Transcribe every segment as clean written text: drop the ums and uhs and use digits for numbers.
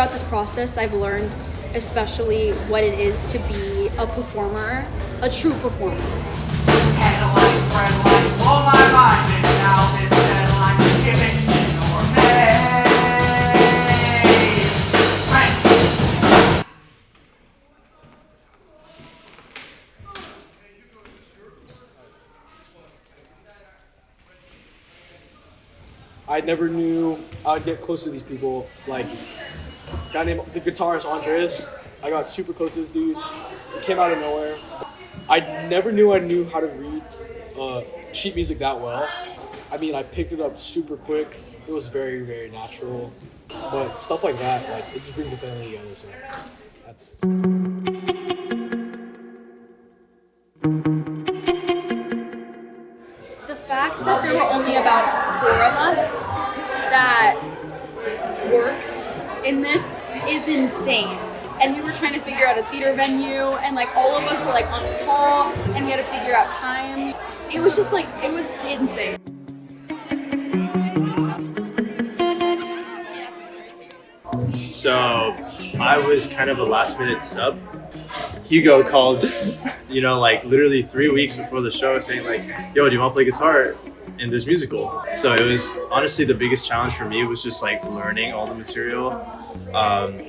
throughout this process, I've learned especially what it is to be a performer, a true performer. I never knew I would get close to these people. Like, a guy named the guitarist Andres. I got super close to this dude. He came out of nowhere. I never knew I knew how to read sheet music that well. I mean, I picked it up super quick. It was very, very natural. But stuff like that, like, it just brings the family together. So that's it. The fact that there were only about 4 of us that worked in this is insane. And we were trying to figure out a theater venue, and like all of us were like on call, and we had to figure out time. It was just like, it was insane. So I was kind of a last minute sub. Hugo called, like literally 3 weeks before the show saying like, yo, do you want to play guitar in this musical? So it was honestly the biggest challenge for me was just like learning all the material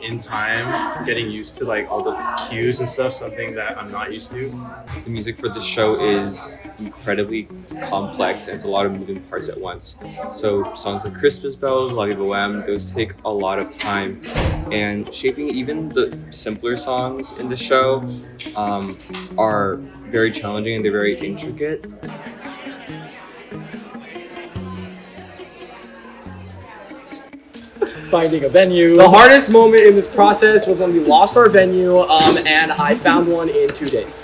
in time, getting used to like all the cues and stuff, something that I'm not used to. The music for this show is incredibly complex and it's a lot of moving parts at once. So songs like Christmas Bells, La Viva Wham, those take a lot of time. And shaping even the simpler songs in the show are very challenging and they're very intricate. Finding a venue. The hardest moment in this process was when we lost our venue, and I found one in 2 days.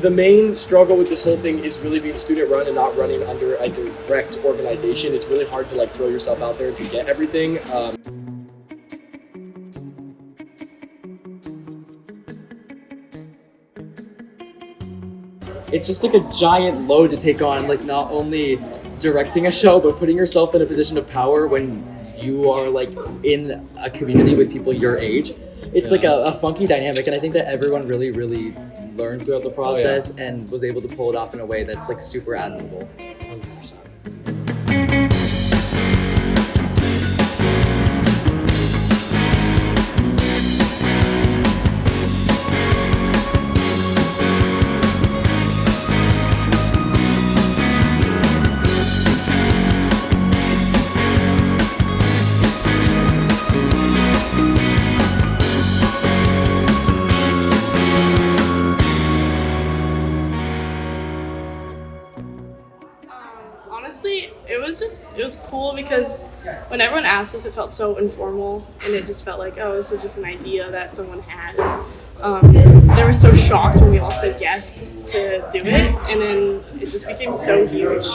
The main struggle with this whole thing is really being student run and not running under a direct organization. It's really hard to like throw yourself out there to get everything. It's just like a giant load to take on, like not only directing a show, but putting yourself in a position of power when you are like in a community with people your age. It's like a funky dynamic, and I think that everyone really, really learned throughout the process and was able to pull it off in a way that's like super admirable. 100%. Honestly, it was cool because when everyone asked us, it felt so informal, and it just felt like, oh, this is just an idea that someone had. They were so shocked when we all said yes to do it, and then it just became so huge.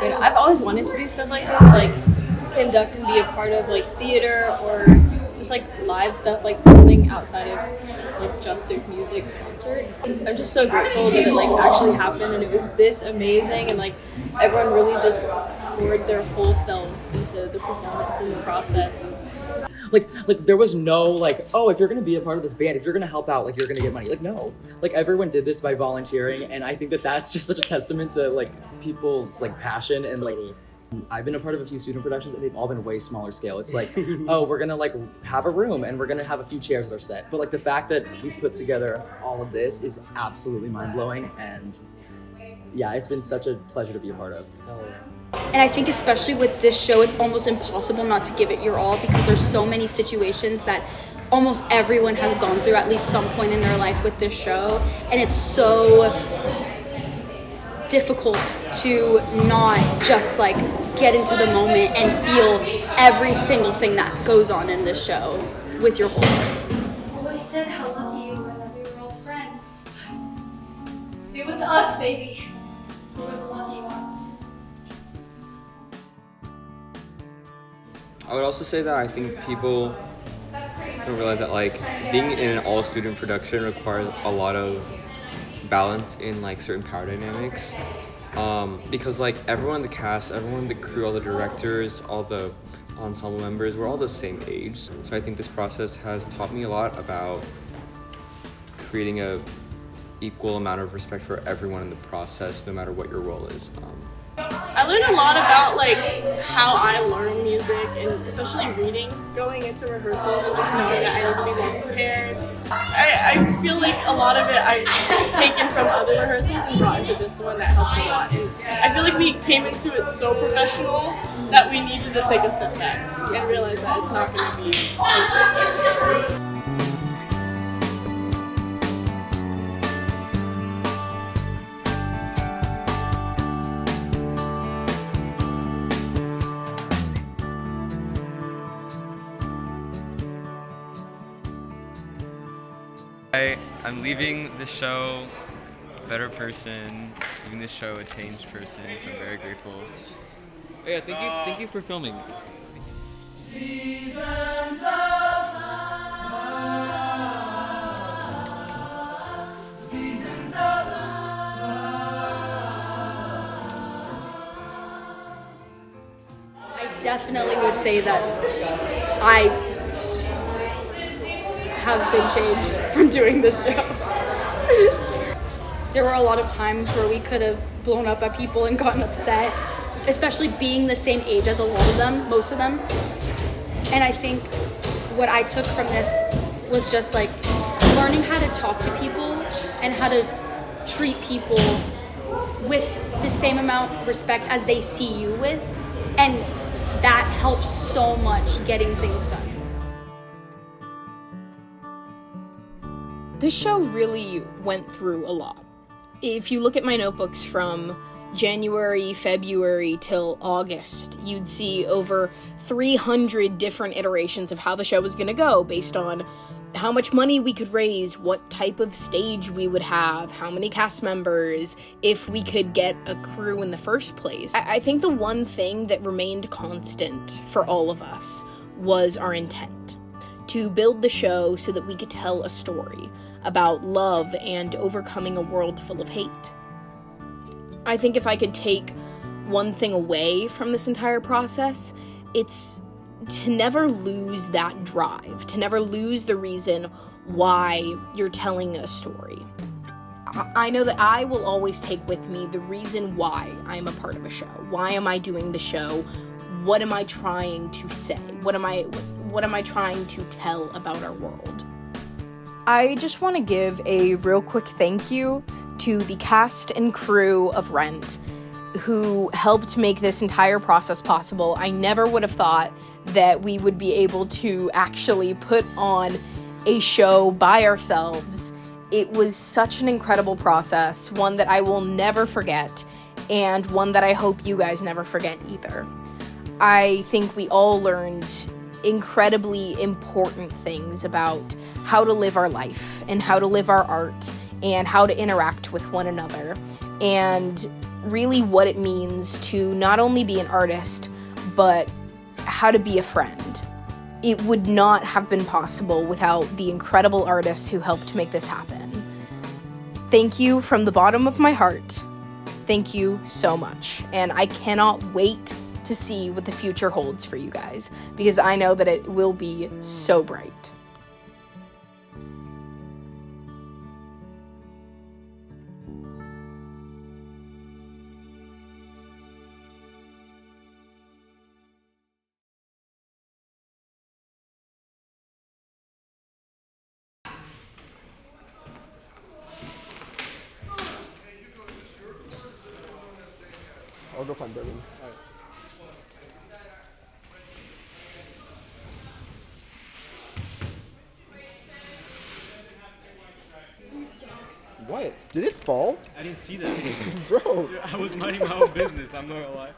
I've always wanted to do stuff like this, like conduct and be a part of like theater or just like live stuff, like something outside of like just a music concert. I'm just so grateful that it like actually happened and it was this amazing, and like everyone really just poured their whole selves into the performance and the process. Like there was no like, oh, if you're gonna be a part of this band, if you're gonna help out, like you're gonna get money. Like no, like everyone did this by volunteering, and I think that that's just such a testament to like people's like passion and like. I've been a part of a few student productions and they've all been way smaller scale. It's like, oh, we're gonna like have a room and we're gonna have a few chairs that are set. But like the fact that we put together all of this is absolutely mind-blowing, and yeah, it's been such a pleasure to be a part of. And I think especially with this show, it's almost impossible not to give it your all because there's so many situations that almost everyone has gone through at least some point in their life with this show. And it's so difficult to not just like get into the moment and feel every single thing that goes on in this show with your whole heart. Always said how lucky you were that we were all friends. It was us, baby. We were the lucky ones. I would also say that I think people don't realize that like being in an all-student production requires a lot of balance in like certain power dynamics. because like everyone in the cast, everyone in the crew, all the directors, all the ensemble members, we're all the same age. So I think this process has taught me a lot about creating a equal amount of respect for everyone in the process, no matter what your role is. I learned a lot about like how I learn music, and especially reading going into rehearsals and just knowing that I need to be more prepared. I feel like a lot of it I've taken from other rehearsals and brought into this one that helped a lot. And I feel like we came into it so professional that we needed to take a step back and realize that it's not going to be perfect. I'm leaving the show a better person, leaving the show a changed person, so I'm very grateful. Yeah, thank you for filming. Seasons of love, seasons of love. I definitely would say that I have been changed from doing this show. There were a lot of times where we could have blown up at people and gotten upset, especially being the same age as a lot of them, most of them. And I think what I took from this was just like learning how to talk to people and how to treat people with the same amount of respect as they see you with. And that helps so much getting things done. This show really went through a lot. If you look at my notebooks from January, February till August, you'd see over 300 different iterations of how the show was going to go based on how much money we could raise, what type of stage we would have, how many cast members, if we could get a crew in the first place. I think the one thing that remained constant for all of us was our intent to build the show so that we could tell a story about love and overcoming a world full of hate. I think if I could take one thing away from this entire process, it's to never lose that drive, to never lose the reason why you're telling a story. I know that I will always take with me the reason why I'm a part of a show. Why am I doing the show? What am I trying to say? What am I trying to tell about our world? I just want to give a real quick thank you to the cast and crew of Rent who helped make this entire process possible. I never would have thought that we would be able to actually put on a show by ourselves. It was such an incredible process, one that I will never forget, and one that I hope you guys never forget either. I think we all learned incredibly important things about how to live our life and how to live our art and how to interact with one another, and really what it means to not only be an artist, but how to be a friend. It would not have been possible without the incredible artists who helped make this happen. Thank you from the bottom of my heart. Thank you so much. And I cannot wait to see what the future holds for you guys, because I know that it will be so bright. I'll go find Brendan. All right. What? Did it fall? I didn't see that. Bro. I was minding my own business, I'm not gonna lie.